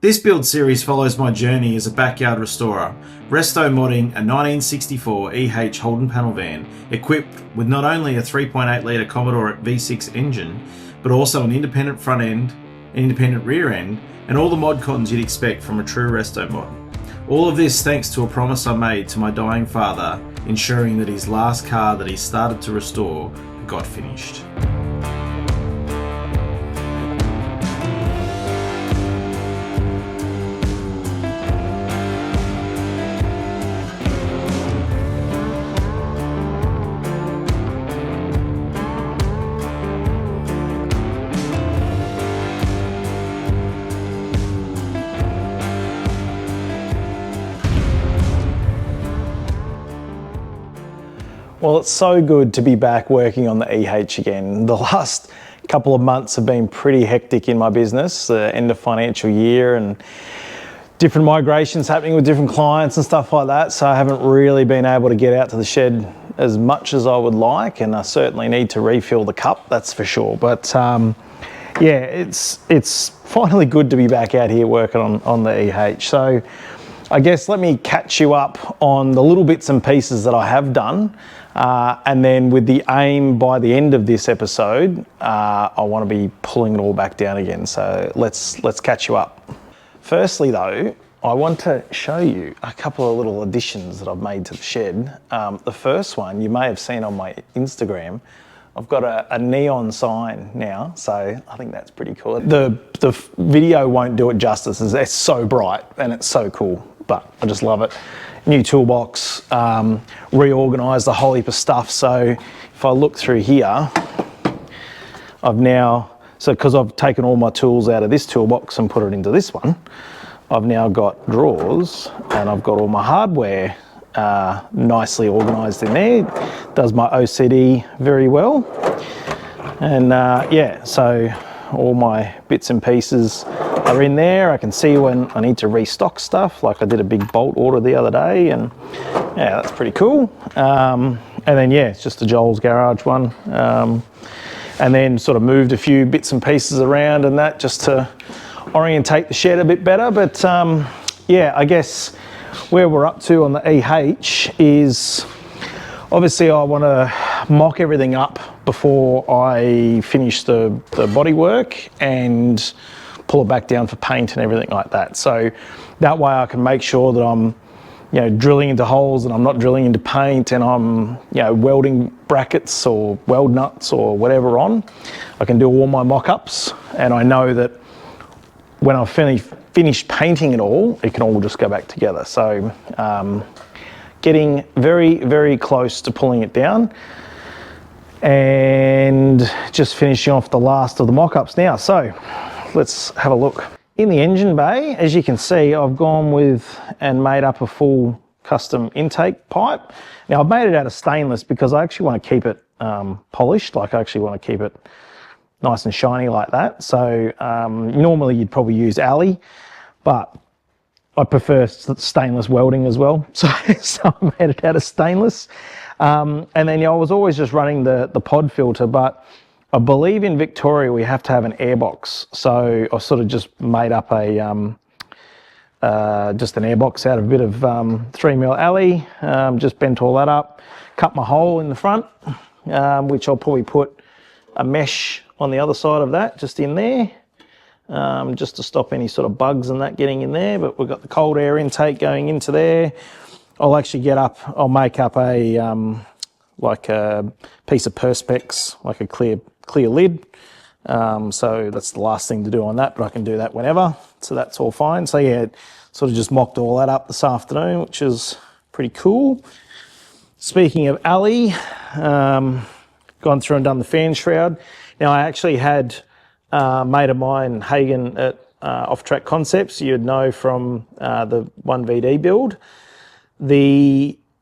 This build series follows my journey as a backyard restorer, restomodding a 1964 EH Holden panel van equipped with not only a 3.8 litre Commodore V6 engine, but also an independent front end, an independent rear end, and all the mod cons you'd expect from a true resto mod. All of this thanks to a promise I made to my dying father, ensuring that his last car that he started to restore got finished. Well, it's so good to be back working on the EH again. The last couple of months have been pretty hectic in my business, the end of financial year and different migrations happening with different clients and stuff like that. So I haven't really been able to get out to the shed as much as I would like, and I certainly need to refill the cup, that's for sure. But yeah, it's finally good to be back out here working on the EH. So I guess let me catch you up on the little bits and pieces that I have done. And then with the aim by the end of this episode, I want to be pulling it all back down again. So let's catch you up. Firstly though, I want to show you a couple of little additions that I've made to the shed. The first one you may have seen on my Instagram. I've got a neon sign now, so I think that's pretty cool. The video won't do it justice, it's so bright and it's so cool, but I just love it. New toolbox, reorganised a whole heap of stuff. So if I look through here, I've now, because I've taken all my tools out of this toolbox and put it into this one, I've now got drawers and I've got all my hardware nicely organised in there. Does my OCD very well. And yeah, so all my bits and pieces are in there. I can see when I need to restock stuff, like I did a big bolt order the other day, and yeah, that's pretty cool. And then yeah, it's just a Joel's Garage one. And then sort of moved a few bits and pieces around and that just to orientate the shed a bit better. But yeah, I guess where we're up to on the EH is obviously I want to mock everything up before I finish the body work and pull it back down for paint and everything like that. So that way I can make sure that I'm, you know, drilling into holes and I'm not drilling into paint, and I'm, you know, welding brackets or weld nuts or whatever on. I can do all my mock-ups, and I know that when I've finished painting it all, it can all just go back together. So getting very, very close to pulling it down and just finishing off the last of the mock-ups now. So let's have a look. In the engine bay, as you can see, I've gone with and made up a full custom intake pipe. Now I've made it out of stainless because I actually want to keep it polished, like I actually want to keep it nice and shiny like that. So normally you'd probably use alley, but I prefer stainless welding as well. So I made it out of stainless. And then I was always just running the pod filter, but I believe in Victoria we have to have an airbox. So I sort of just made up a just an airbox out of a bit of 3mm alley, just bent all that up, cut my hole in the front, which I'll probably put a mesh on the other side of that, just in there, just to stop any sort of bugs and that getting in there. But we've got the cold air intake going into there. I'll actually I'll make up a like a piece of Perspex, like a clear lid. So that's the last thing to do on that, but I can do that whenever. So that's all fine. So yeah, sort of just mocked all that up this afternoon, which is pretty cool. Speaking of alley, gone through and done the fan shroud. Now I actually had a mate of mine, Hagen at Off Track Concepts, you'd know from the 1VD build.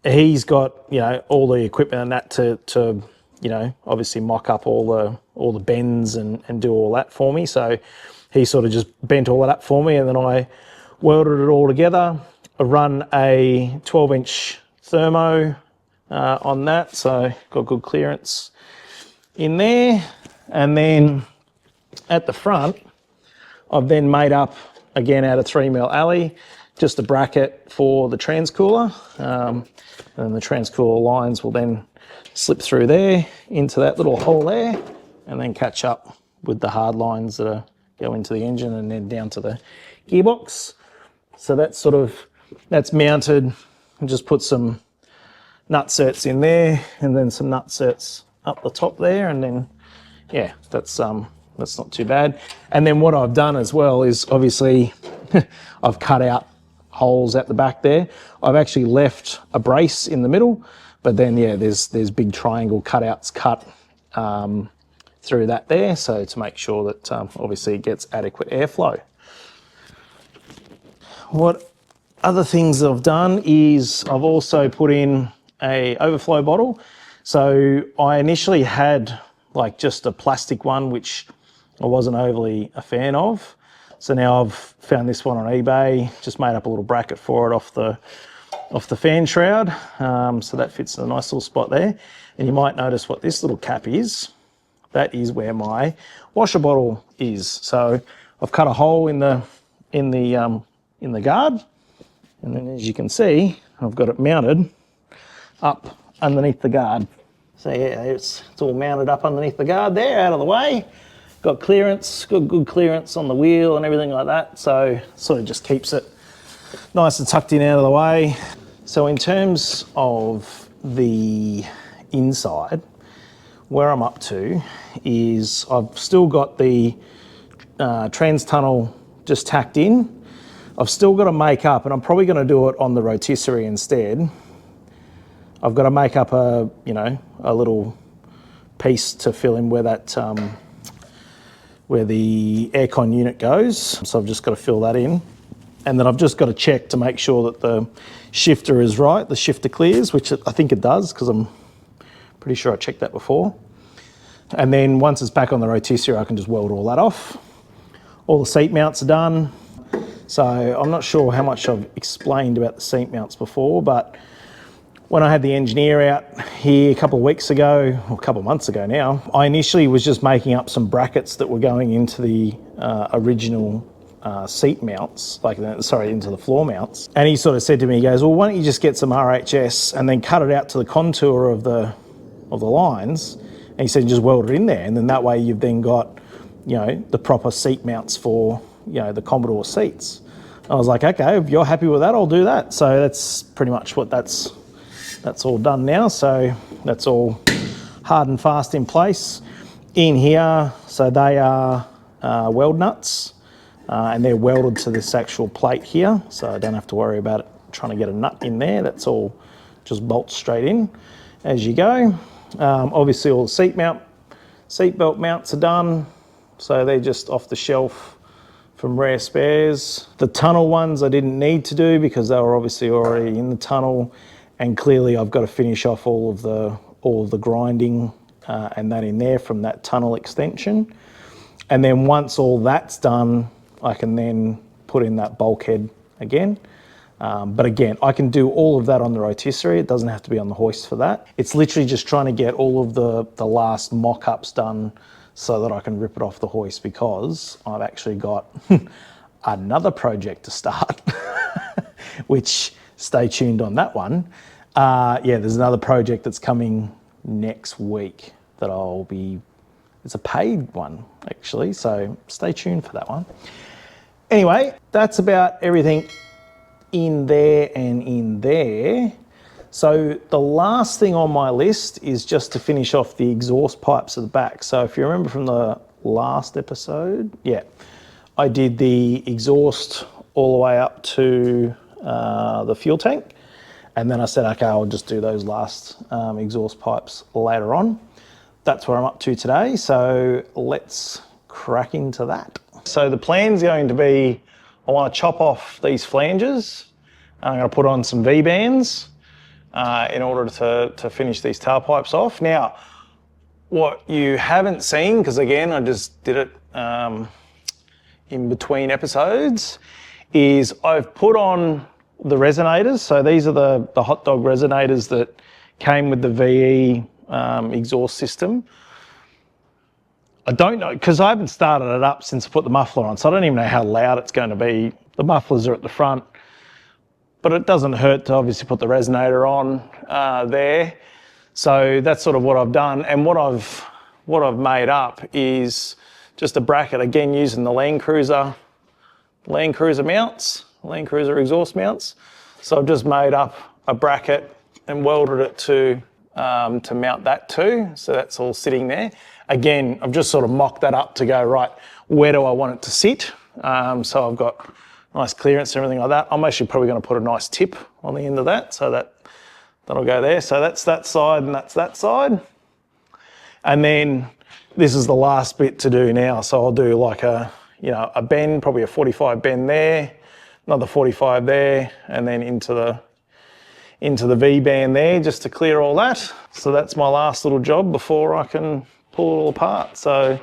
He's got, you know, all the equipment and that to you know, obviously mock up all the bends and do all that for me. So he sort of just bent all that up for me, and then I welded it all together. I run a 12-inch thermo on that, so got good clearance in there. And then at the front, I've then made up again out of 3mm alley, just a bracket for the transcooler. And the transcooler lines will then slip through there into that little hole there and then catch up with the hard lines that go into the engine and then down to the gearbox. So that's mounted. And just put some nutserts in there and then some nutserts up the top there, and then yeah, that's not too bad. And then what I've done as well is obviously I've cut out holes at the back there. I've actually left a brace in the middle, but then yeah, there's big triangle cutouts cut through that there, so to make sure that obviously it gets adequate airflow. What other things I've done is I've also put in a overflow bottle. So I initially had like just a plastic one, which I wasn't overly a fan of. So now I've found this one on eBay, just made up a little bracket for it off the fan shroud. So that fits in a nice little spot there. And you might notice what this little cap is. That is where my washer bottle is. So I've cut a hole in the guard. And then as you can see, I've got it mounted up underneath the guard. So yeah, it's all mounted up underneath the guard there, out of the way. Got clearance, got good clearance on the wheel and everything like that. So sort of just keeps it nice and tucked in out of the way. So in terms of the inside, where I'm up to is I've still got the trans tunnel just tacked in. I've still got to make up, and I'm probably going to do it on the rotisserie instead. I've got to make up a little piece to fill in where that where the aircon unit goes. So I've just got to fill that in, and then I've just got to check to make sure that the shifter is right. The shifter clears, which I think it does because I'm pretty sure I checked that before. And then once it's back on the rotisserie, I can just weld all that off. All the seat mounts are done. So I'm not sure how much I've explained about the seat mounts before, but when I had the engineer out here a couple of weeks ago, or a couple of months ago now, I initially was just making up some brackets that were going into the original seat mounts, into the floor mounts. And he sort of said to me, he goes, well, why don't you just get some RHS and then cut it out to the contour of the lines. And he said, just weld it in there. And then that way you've then got, the proper seat mounts for, the Commodore seats. I was like, okay, if you're happy with that, I'll do that. So that's pretty much what that's all done now. So that's all hard and fast in place. In here, so they are weld nuts, and they're welded to this actual plate here. So I don't have to worry about it trying to get a nut in there. That's all just bolts straight in as you go. Obviously all the seat belt mounts are done. So they're just off the shelf from Rare Spares. The tunnel ones I didn't need to do because they were obviously already in the tunnel, and clearly I've got to finish off all of the grinding and that in there from that tunnel extension. And then once all that's done, I can then put in that bulkhead again. But again, I can do all of that on the rotisserie. It doesn't have to be on the hoist for that. It's literally just trying to get all of the last mock-ups done so that I can rip it off the hoist, because I've actually got another project to start, which stay tuned on that one. There's another project that's coming next week that it's a paid one actually, so stay tuned for that one. Anyway, that's about everything in there and in there. So the last thing on my list is just to finish off the exhaust pipes at the back. So if you remember from the last episode, I did the exhaust all the way up to the fuel tank. And then I said, okay, I'll just do those last exhaust pipes later on. That's where I'm up to today. So let's crack into that. So the plan's going to be, I want to chop off these flanges. I'm going to put on some V-bands in order to finish these tailpipes off. Now, what you haven't seen, because again, I just did it in between episodes, is I've put on the resonators. So these are the hot dog resonators that came with the VE exhaust system. I don't know, because I haven't started it up since I put the muffler on, so I don't even know how loud it's going to be. The mufflers are at the front, but it doesn't hurt to obviously put the resonator on there. So that's sort of what I've done. And what I've made up is just a bracket, again, using the Land Cruiser mounts, Land Cruiser exhaust mounts. So I've just made up a bracket and welded it to mount that too. So that's all sitting there. Again, I've just sort of mocked that up to go, right, where do I want it to sit? So I've got nice clearance and everything like that. I'm actually probably going to put a nice tip on the end of that, so that'll go there. So that's that side and that's that side. And then this is the last bit to do now. So I'll do like a bend, probably a 45 bend there, another 45 there, and then into the V-band there, just to clear all that. So that's my last little job before I can pull it all apart. So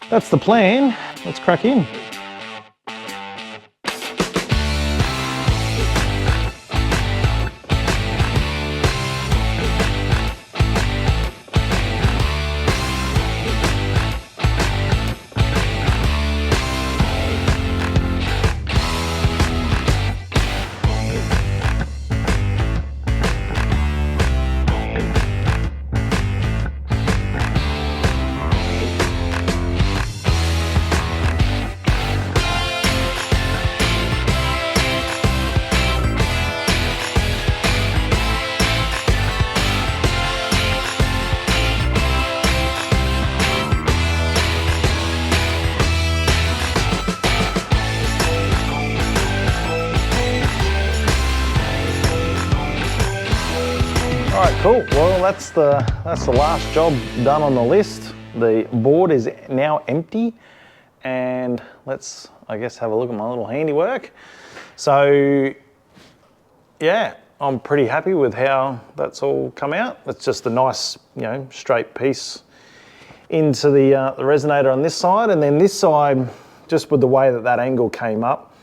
that's the plan. Let's crack in. All right, cool. Well, that's the last job done on the list. The board is now empty, and let's, I guess, have a look at my little handiwork. So, yeah, I'm pretty happy with how that's all come out. It's just a nice, straight piece into the resonator on this side, and then this side, just with the way that angle came up,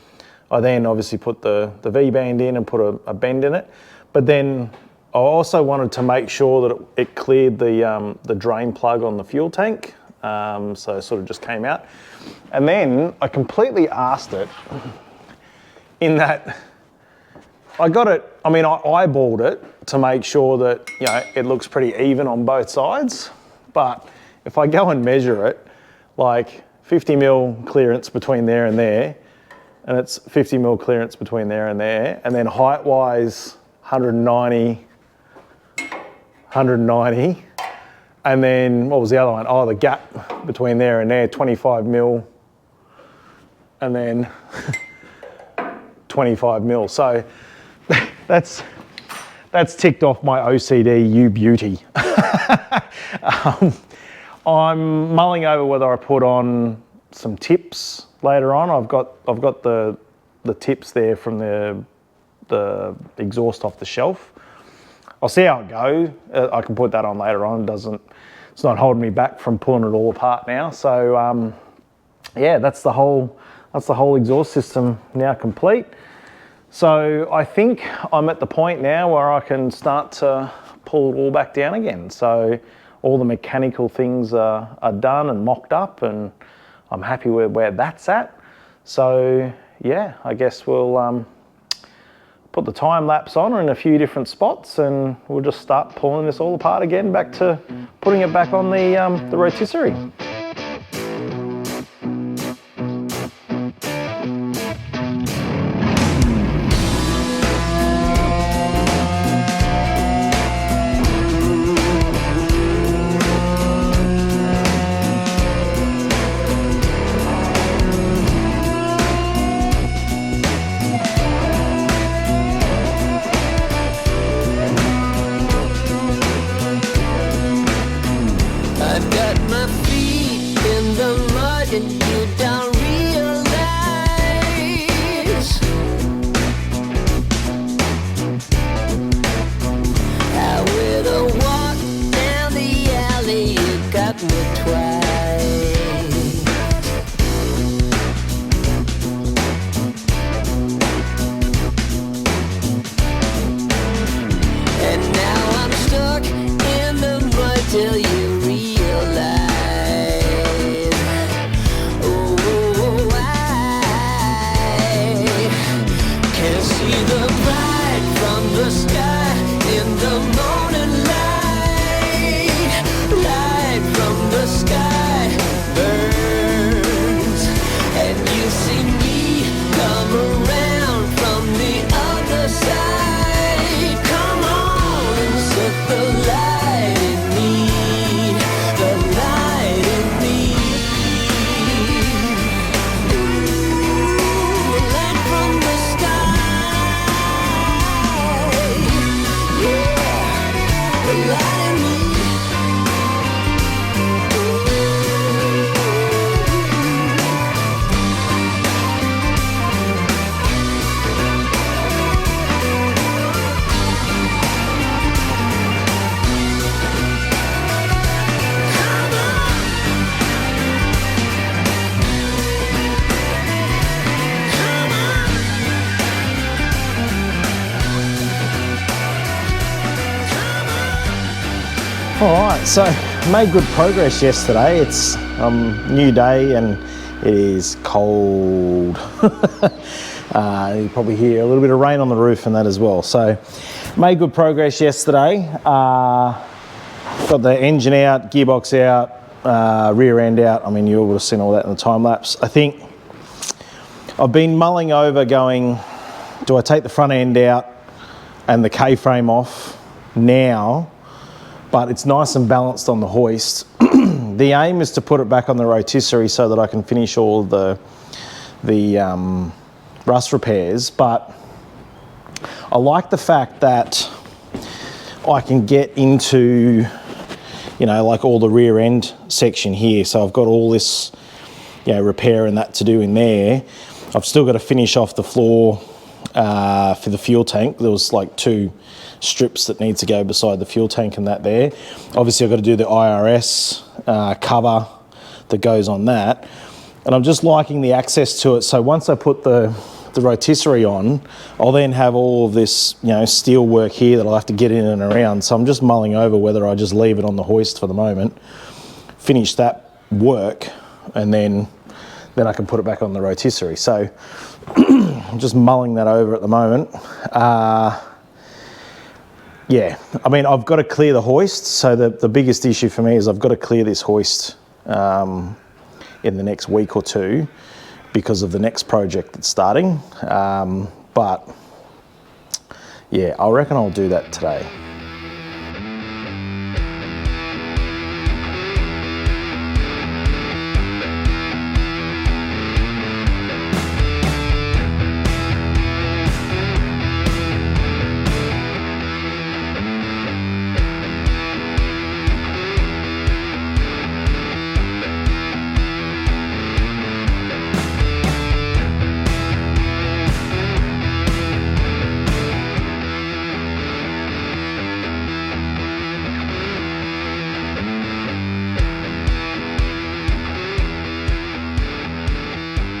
I then obviously put the V-band in and put a bend in it, but then I also wanted to make sure that it cleared the drain plug on the fuel tank, so it sort of just came out. And then I completely arsed it in that I got it, I eyeballed it to make sure that, it looks pretty even on both sides. But if I go and measure it, like 50 mil clearance between there, and it's 50 mil clearance between there, and then height-wise, 190, and then what was the other one? Oh, the gap between there and there, 25 mil, and then 25 mil. So that's ticked off my OCD you beauty. I'm mulling over whether I put on some tips later on. I've got the tips there from the exhaust off the shelf. I'll see how it goes. I can put that on later on. It's not holding me back from pulling it all apart now. So yeah, that's the whole exhaust system now complete. So I think I'm at the point now where I can start to pull it all back down again. So all the mechanical things are done and mocked up, and I'm happy with where that's at. So yeah, I guess we'll put the time lapse on in a few different spots, and we'll just start pulling this all apart again, back to putting it back on the rotisserie. I've got my feet All right, so made good progress yesterday. It's new day and it is cold. You probably hear a little bit of rain on the roof and that as well. So made good progress yesterday. Got the engine out, gearbox out, rear end out. I mean, you would have seen all that in the time lapse. I think I've been mulling over going, do I take the front end out and the K-frame off now? But it's nice and balanced on the hoist. The aim is to put it back on the rotisserie so that I can finish all the rust repairs, but I like the fact that I can get into, you know, like all the rear end section here. So I've got all this, you know, repair and that to do in there. I've still got to finish off the floor for the fuel tank. There was like 2 strips that need to go beside the fuel tank and that there. Obviously I've got to do the IRS cover that goes on that. And I'm just liking the access to it. So once I put the rotisserie on, I'll then have all of this, you know, steel work here that I'll have to get in and around. So I'm just mulling over whether I just leave it on the hoist for the moment, finish that work, and then I can put it back on the rotisserie. So I'm just mulling that over at the moment. Yeah, I mean, I've got to clear the hoist. So the biggest issue for me is I've got to clear this hoist in the next week or 2 because of the next project that's starting. But yeah, I reckon I'll do that today.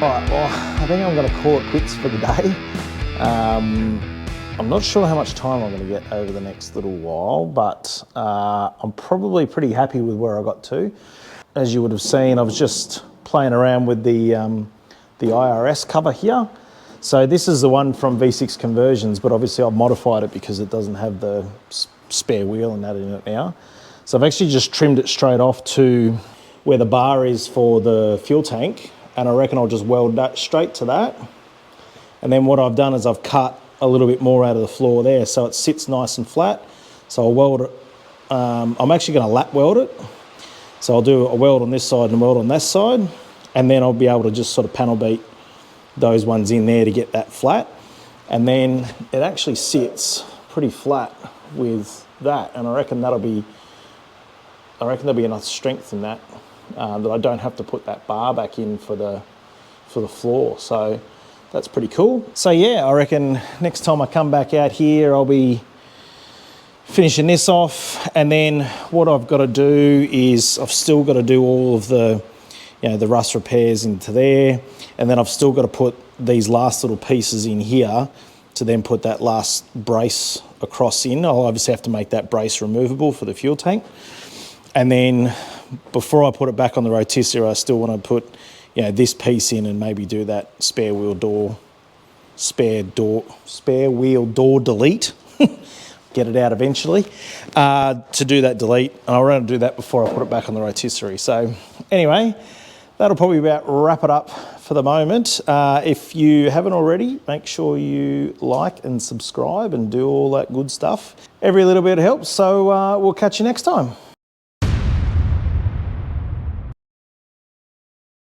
All right, well, I think I'm going to call it quits for the day. I'm not sure how much time I'm going to get over the next little while, but I'm probably pretty happy with where I got to. As you would have seen, I was just playing around with the IRS cover here. So this is the one from V6 Conversions, but obviously I've modified it because it doesn't have the spare wheel and that in it now. So I've actually just trimmed it straight off to where the bar is for the fuel tank. And I reckon I'll just weld that straight to that. And then what I've done is I've cut a little bit more out of the floor there so it sits nice and flat. So I'll weld it. I'm actually going to lap weld it. So I'll do a weld on this side and a weld on that side. And then I'll be able to just sort of panel beat those ones in there to get that flat. And then it actually sits pretty flat with that. And I reckon there'll be enough strength in that. That I don't have to put that bar back in for the floor. So that's pretty cool. So yeah, I reckon next time I come back out here, I'll be finishing this off. And then what I've got to do is I've still got to do all of the, you know, the rust repairs into there. And then I've still got to put these last little pieces in here to then put that last brace across in. I'll obviously have to make that brace removable for the fuel tank. And then before I put it back on the rotisserie, I still want to put, you know, this piece in and maybe do that spare wheel door delete. Get it out eventually. To do that delete, and I want to do that before I put it back on the rotisserie. So anyway, that'll probably about wrap it up for the moment. If you haven't already, make sure you like and subscribe and do all that good stuff. Every little bit helps. So we'll catch you next time.